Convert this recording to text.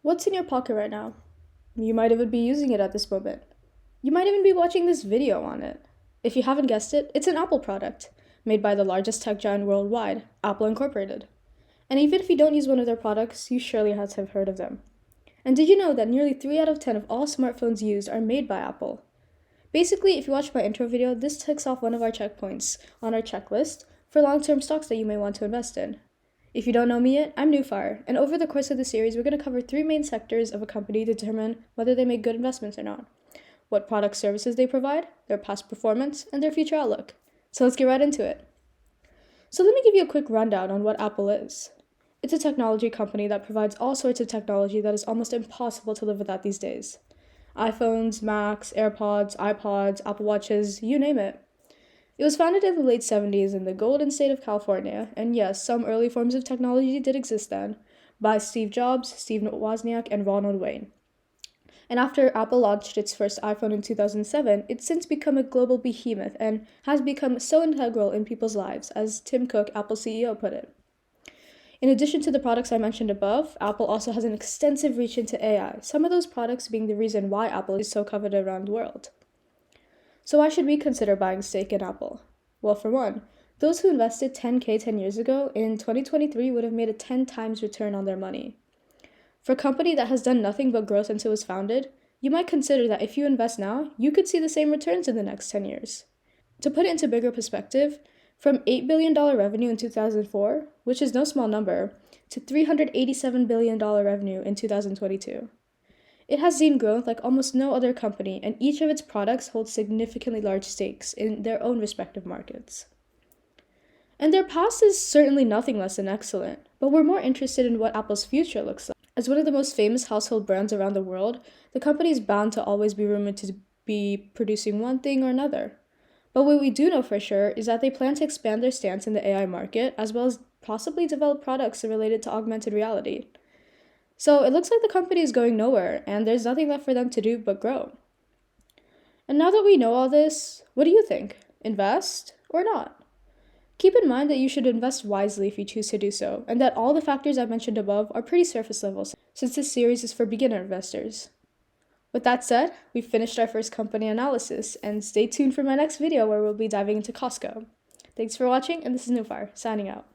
What's in your pocket right now? You might even be using it at this moment. You might even be watching this video on it. If you haven't guessed it, it's an Apple product, made by the largest tech giant worldwide, Apple Incorporated. And even if you don't use one of their products, you surely have to have heard of them. And did you know that nearly 3 out of 10 of all smartphones used are made by Apple? Basically, if you watched my intro video, this ticks off one of our checkpoints on our checklist for long-term stocks that you may want to invest in. If you don't know me yet, I'm newFire, and over the course of the series, we're going to cover 3 main sectors of a company to determine whether they make good investments or not. What product services they provide, their past performance, and their future outlook. So let's get right into it. So let me give you a quick rundown on what Apple is. It's a technology company that provides all sorts of technology that is almost impossible to live without these days. iPhones, Macs, AirPods, iPods, Apple Watches, you name it. It was founded in the late 70s in the Golden State of California, and yes, some early forms of technology did exist then, by Steve Jobs, Steve Wozniak, and Ronald Wayne. And after Apple launched its first iPhone in 2007, it's since become a global behemoth and has become so integral in people's lives, as Tim Cook, Apple CEO, put it. In addition to the products I mentioned above, Apple also has an extensive reach into AI, some of those products being the reason why Apple is so coveted around the world. So why should we consider buying stake in Apple? Well, for one, those who invested $10K 10 years ago in 2023 would have made a 10 times return on their money. For a company that has done nothing but grow since it was founded, you might consider that if you invest now, you could see the same returns in the next 10 years. To put it into bigger perspective, from $8 billion revenue in 2004, which is no small number, to $387 billion revenue in 2022. It has seen growth like almost no other company, and each of its products holds significantly large stakes in their own respective markets. And their past is certainly nothing less than excellent, but we're more interested in what Apple's future looks like. As one of the most famous household brands around the world, the company is bound to always be rumored to be producing one thing or another. But what we do know for sure is that they plan to expand their stance in the AI market, as well as possibly develop products related to augmented reality. So it looks like the company is going nowhere, and there's nothing left for them to do but grow. And now that we know all this, what do you think? Invest or not? Keep in mind that you should invest wisely if you choose to do so, and that all the factors I mentioned above are pretty surface level, since this series is for beginner investors. With that said, we've finished our first company analysis, and stay tuned for my next video where we'll be diving into Costco. Thanks for watching, and this is newFire, signing out.